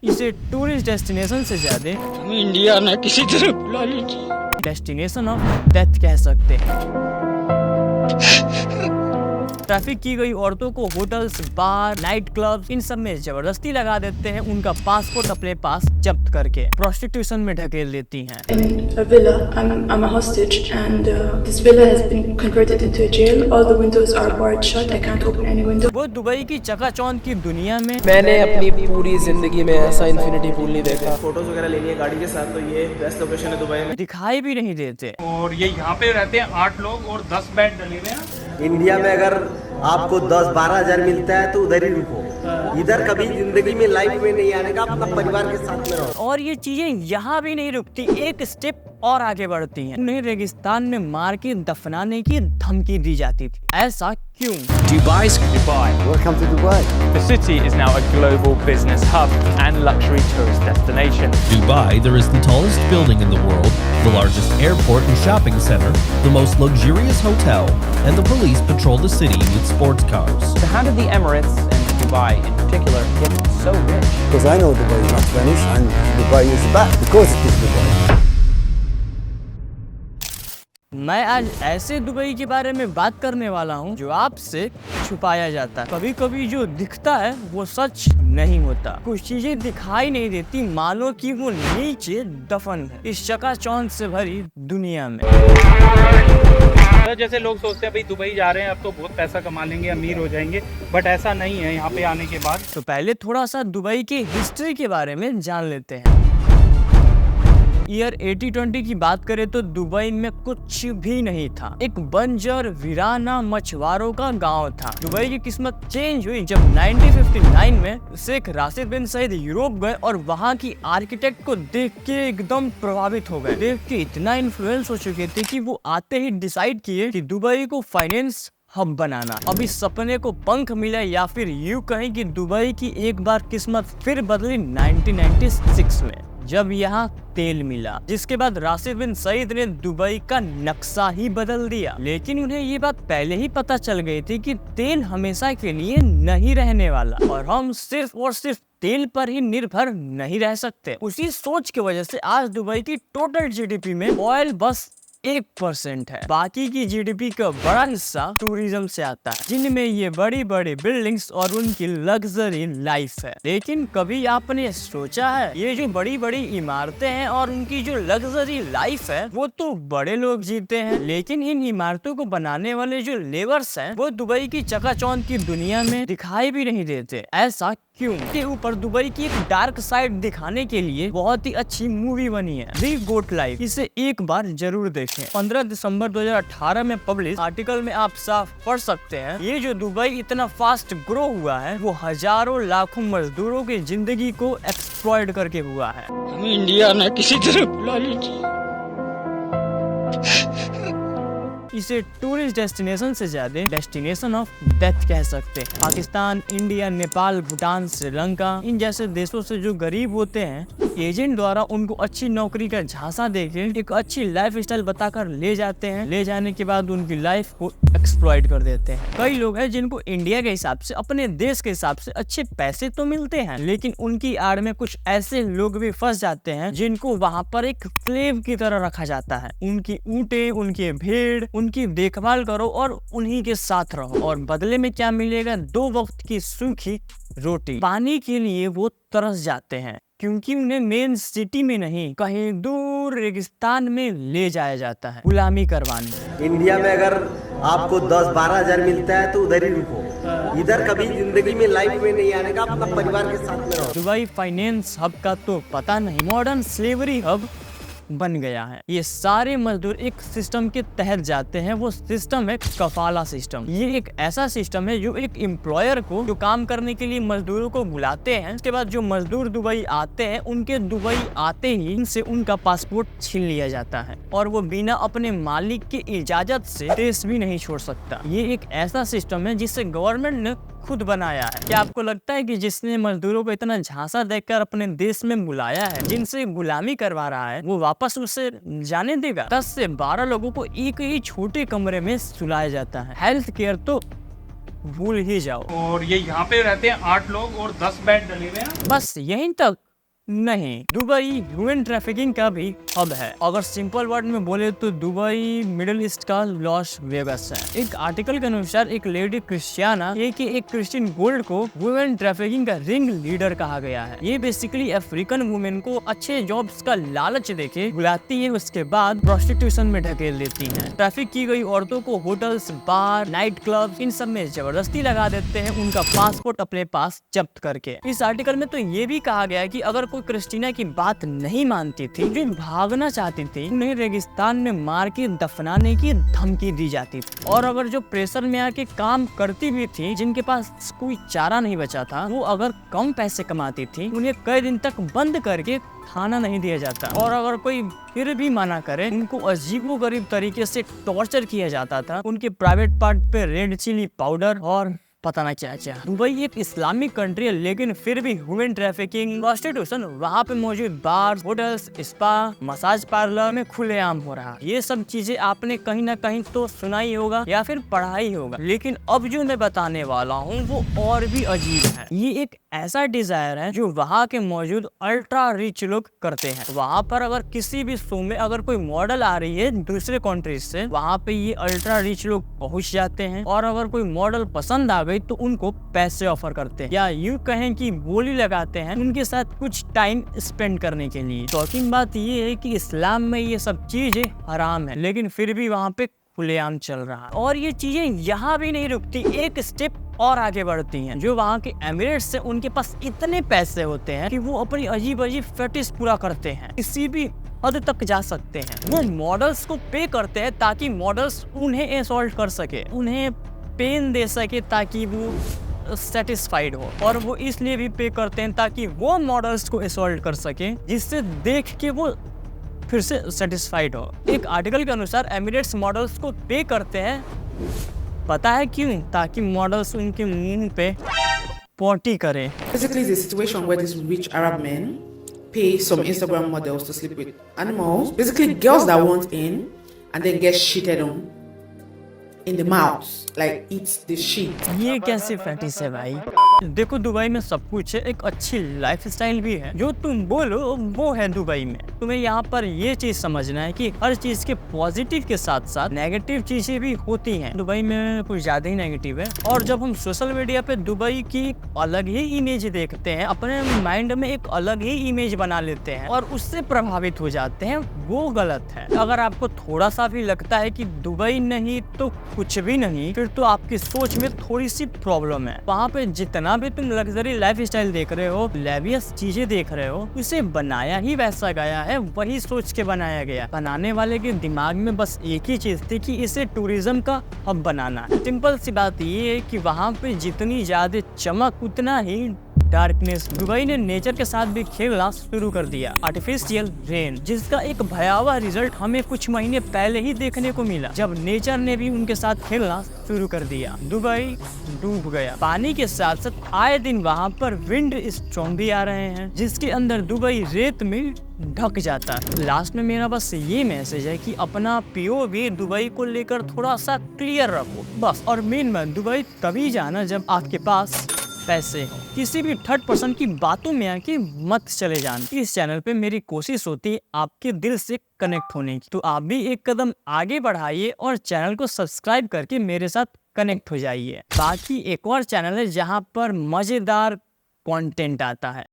इसे tourist destination से ज्यादा इंडिया में किसी तरह बुला लीजिए। डेस्टिनेशन ऑफ डेथ कह सकते हैं। ट्रैफिक की गई औरतों को hotels, bar, night clubs in सब में जबरदस्ती लगा देते हैं, उनका पासपोर्ट अपने पास जब्त करके प्रोस्टिट्यूशन में ढकेल देती हैं। In a villa, I'm a hostage, and this villa has been converted into a jail. All the windows are barred shut. I can't open any window. वो दुबई की चकाचौंध की दुनिया में मैंने अपनी पूरी जिंदगी में ऐसा इन्फिनिटी पूल नहीं देखा। फोटोज वगैरह लेनी है गाड़ी के साथ, तो ये बेस्ट लोकेशन है दुबई में। दिखाई भी नहीं देते। और ये यहाँ पे रहते हैं 8 लोग और 10 बेड डले हुए हैं। इंडिया में अगर आपको 10-12 हजार मिलता है तो उधर ही रुको, इधर कभी जिंदगी में लाइफ में नहीं आने का, अपना परिवार के साथ में रहो। और ये चीजें यहाँ भी नहीं रुकती, एक स्टेप और आगे बढ़ती हैं। उन्हें रेगिस्तान में मार के दफनाने की धमकी दी जाती थी। ऐसा क्यों? Dubai. Welcome to Dubai. The city is now a global business hub and luxury tourist destination. Dubai, there is the tallest building in the world, the largest airport and shopping center, the most luxurious hotel, and the police patrol the city with sports cars. So how did the Emirates and Dubai in particular get so rich? Because I know Dubai is not Spanish and Dubai is bad because it is Dubai. मैं आज ऐसे Dubai के बारे में बात करने वाला हूँ जो आपसे छुपाया जाता है। कभी कभी जो दिखता है वो सच नहीं होता। कुछ चीजें दिखाई नहीं देती, मानो कि वो नीचे दफन है इस चकाचौंध से भरी दुनिया में। जैसे लोग सोचते हैं भाई दुबई जा रहे हैं अब तो बहुत पैसा कमा लेंगे, अमीर हो जाएंगे, बट ऐसा नहीं है यहाँ पे आने के बाद। तो पहले थोड़ा सा दुबई की हिस्ट्री के बारे में जान लेते हैं। ईयर 8020 की बात करें तो दुबई में कुछ भी नहीं था। एक बंजर वीराना मछुआरों का गांव था। दुबई की किस्मत चेंज हुई जब 1959 में शेख राशिद बिन सईद यूरोप गए और वहां की आर्किटेक्ट को देख के एकदम प्रभावित हो गए। देख के इतना इन्फ्लुएंस हो चुके थे कि वो आते ही डिसाइड किए कि दुबई को फाइनेंस हब बनाना। अब इस सपने को पंख मिला, या फिर यूं कहें कि दुबई की एक बार किस्मत फिर बदली 1996 में, जब यहाँ तेल मिला, जिसके बाद राशिद बिन सईद ने दुबई का नक्शा ही बदल दिया। लेकिन उन्हें ये बात पहले ही पता चल गई थी कि तेल हमेशा के लिए नहीं रहने वाला और हम सिर्फ और सिर्फ तेल पर ही निर्भर नहीं रह सकते। उसी सोच की वजह से आज दुबई की टोटल जीडीपी में ऑयल बस 1% है। बाकी की जीडीपी का बड़ा हिस्सा टूरिज्म से आता है, जिनमें ये बड़ी बड़ी बिल्डिंग्स और उनकी लग्जरी लाइफ है। लेकिन कभी आपने सोचा है ये जो बड़ी बड़ी इमारतें हैं और उनकी जो लग्जरी लाइफ है वो तो बड़े लोग जीते हैं, लेकिन इन इमारतों को बनाने वाले जो लेबर्स हैं वो दुबई की चकाचौंध की दुनिया में दिखाई भी नहीं देते। ऐसा क्यों? के ऊपर दुबई की एक डार्क साइड दिखाने के लिए बहुत ही अच्छी मूवी बनी है, दी गोट लाइफ। इसे एक बार जरूर देखें। 15 दिसंबर 2018 में पब्लिश आर्टिकल में आप साफ पढ़ सकते हैं, ये जो दुबई इतना फास्ट ग्रो हुआ है वो हजारों लाखों मजदूरों की जिंदगी को एक्सप्लॉइट करके हुआ है। हमें इंडिया में किसी तरह बुला लीजिए। इसे टूरिस्ट डेस्टिनेशन से ज्यादा डेस्टिनेशन ऑफ डेथ कह सकते हैं। पाकिस्तान, इंडिया, नेपाल, भूटान, श्रीलंका इन जैसे देशों से जो गरीब होते हैं, एजेंट द्वारा उनको अच्छी नौकरी का झांसा देके एक अच्छी लाइफ स्टाइल बताकर ले जाते हैं। ले जाने के बाद उनकी लाइफ को एक्सप्लॉइट कर देते हैं। कई लोग हैं जिनको इंडिया के हिसाब से, अपने देश के हिसाब से अच्छे पैसे तो मिलते हैं, लेकिन उनकी आड़ में कुछ ऐसे लोग भी फंस जाते हैं जिनको वहाँ पर एक स्लेव की तरह रखा जाता है। उनकी ऊँटें, उनके भेड़, उनकी देखभाल करो और उन्हीं के साथ रहो, और बदले में क्या मिलेगा? 2 वक्त की सूखी रोटी। पानी के लिए वो तरस जाते हैं क्योंकि उन्हें मेन सिटी में नहीं, कहीं दूर रेगिस्तान में ले जाया जाता है गुलामी करवाने। इंडिया में अगर आपको 10-12 हजार मिलता है तो उधर ही रुको, इधर कभी जिंदगी में लाइफ में नहीं आने का, अपना परिवार के साथ में रहो। दुबई फाइनेंस हब का तो पता नहीं, मॉडर्न स्लेवरी हब बन गया है। ये सारे मजदूर एक सिस्टम के तहत जाते हैं। वो सिस्टम है कफाला सिस्टम। ये एक ऐसा सिस्टम है जो एक एम्प्लॉयर को जो काम करने के लिए मजदूरों को बुलाते हैं, उसके बाद जो मजदूर दुबई आते हैं उनके दुबई आते ही इनसे उनका पासपोर्ट छीन लिया जाता है और वो बिना अपने मालिक की इजाजत से देश भी नहीं छोड़ सकता। ये एक ऐसा सिस्टम है जिसे गवर्नमेंट ने खुद बनाया है। क्या आपको लगता है कि जिसने मजदूरों को इतना झांसा देकर अपने देश में बुलाया है, जिनसे गुलामी करवा रहा है, वो वापस उसे जाने देगा? 10 से 12 लोगों को एक ही छोटे कमरे में सुलाया जाता है। हेल्थ केयर तो भूल ही जाओ। और ये यहाँ पे रहते हैं 8 लोग और 10 बेड डले हुए हैं। बस यहीं तक नहीं, दुबई ह्यूमन ट्रैफिकिंग का भी हब है। अगर सिंपल वर्ड में बोले तो दुबई मिडिल ईस्ट का लॉस वेगास है। एक आर्टिकल के अनुसार एक लेडी क्रिस्टियाना एक क्रिश्चियन गोल्ड को वुमेन ट्रैफिकिंग का रिंग लीडर कहा गया है। ये बेसिकली अफ्रीकन वुमेन को अच्छे जॉब्स का लालच देके बुलाती है, उसके बाद प्रोस्टिट्यूशन में ढकेल देती है। ट्रैफिक की गई औरतों को hotels, bar, night club in सब में जबरदस्ती लगा देते हैं, उनका पासपोर्ट अपने पास जब्त करके। इस आर्टिकल में तो ये भी कहा गया है कि अगर कोई क्रिस्टीना की बात नहीं मानती थी, जो भागना चाहती थी, उन्हें रेगिस्तान में मार के दफनाने की धमकी दी जाती थी। और अगर जो प्रेशर में आके काम करती भी थी, जिनके पास कोई चारा नहीं बचा था, वो अगर कम पैसे कमाती थी, उन्हें कई दिन तक बंद करके खाना नहीं दिया जाता। और अगर कोई फिर भी मना करे, उनको अजीबोगरीब तरीके से टॉर्चर किया जाता था। उनके प्राइवेट पार्ट पे रेड चिली पाउडर और पता ना क्या क्या। दुबई एक इस्लामिक कंट्री है, लेकिन फिर भी ह्यूमन ट्रैफिकिंग, प्रोस्टिट्यूशन वहाँ पे मौजूद बार, होटल्स, स्पा, मसाज पार्लर में खुलेआम हो रहा है। ये सब चीजें आपने कहीं ना कहीं तो सुना ही होगा या फिर पढ़ा ही होगा, लेकिन अब जो मैं बताने वाला हूँ वो और भी अजीब है। ये एक ऐसा डिजायर है जो वहाँ के मौजूद अल्ट्रा रिच लोग करते हैं। वहाँ पर अगर किसी भी शो में अगर कोई मॉडल आ रही है दूसरे कंट्रीज से, वहाँ पे ये अल्ट्रा रिच लोग पहुँच जाते हैं और अगर कोई मॉडल पसंद आ गई तो उनको पैसे ऑफर करते हैं, या यूं कहें कि बोली लगाते हैं उनके साथ कुछ टाइम स्पेंड करने के लिए। शॉकिंग बात ये है कि इस्लाम में ये सब चीजें हराम है, लेकिन फिर भी वहाँ पे खुलेआम चल रहा है। और ये चीजें यहाँ भी नहीं रुकती, एक स्टेप और आगे बढ़ती हैं। जो वहाँ के एमिरेट्स से उनके पास इतने पैसे होते हैं कि वो अपनी अजीब अजीब फेटिश पूरा करते हैं, किसी भी हद तक जा सकते हैं। वो मॉडल्स को पे करते हैं ताकि मॉडल्स उन्हें असॉल्ट कर सके, उन्हें पेन दे सके ताकि वो सेटिस्फाइड हो। और वो इसलिए भी पे करते हैं ताकि वो मॉडल्स को असॉल्ट कर सके, जिससे देख के वो फिर से सेटिस्फाइड हो। एक आर्टिकल के अनुसार एमिरेट्स मॉडल्स को पे करते हैं, पता है क्यों? ताकि मॉडल्स उनके मुंह पे पोटी करें। Basically, it's a situation where these rich Arab men pay some Instagram models to sleep with animals. Basically, girls that want in and then get shitted on in the mouth, like eats the shit. ये कैसे फैटिस है भाई? देखो Dubai में सब कुछ है, एक अच्छी लाइफस्टाइल भी है। जो तुम बोलो वो है दुबई में। तुम्हें यहाँ पर ये चीज समझना है कि हर चीज के पॉजिटिव के साथ साथ नेगेटिव चीजें भी होती हैं। दुबई में कुछ ज्यादा ही नेगेटिव है। और जब हम सोशल मीडिया पे दुबई की अलग ही इमेज देखते हैं, अपने माइंड में एक अलग ही इमेज बना लेते हैं और उससे प्रभावित हो जाते हैं, वो गलत है। अगर आपको थोड़ा सा भी लगता है कि दुबई नहीं तो कुछ भी नहीं, फिर तो आपकी सोच में थोड़ी सी प्रॉब्लम है। वहाँ पे जितना भी तुम लग्जरी लाइफस्टाइल देख रहे हो, लेवियस चीजें देख रहे हो, उसे बनाया ही वैसा गया है, वही सोच के बनाया गया। बनाने वाले के दिमाग में बस एक ही चीज थी कि इसे टूरिज्म का हब बनाना है। सिंपल सी बात ये है कि वहाँ पे जितनी ज्यादा चमक उतना ही डार्कनेस। दुबई ने नेचर के साथ भी खेलना शुरू कर दिया, आर्टिफिशियल रेन, जिसका एक भयावह रिजल्ट हमें कुछ महीने पहले ही देखने को मिला, जब नेचर ने भी उनके साथ खेलना शुरू कर दिया। दुबई डूब गया। पानी के साथ साथ आए दिन वहाँ पर विंड स्टॉर्म भी आ रहे हैं, जिसके अंदर दुबई रेत में ढक जाता है। लास्ट में मेरा बस ये मैसेज है कि अपना POV दुबई को लेकर थोड़ा सा क्लियर रखो बस। और मेन बात, दुबई तभी जाना जब आपके पास पैसे हो। किसी भी थर्ड पर्सन की बातों में आके मत चले जाना। इस चैनल पे मेरी कोशिश होती है आपके दिल से कनेक्ट होने की, तो आप भी एक कदम आगे बढ़ाइए और चैनल को सब्सक्राइब करके मेरे साथ कनेक्ट हो जाइए। बाकी एक और चैनल है जहाँ पर मजेदार कंटेंट आता है।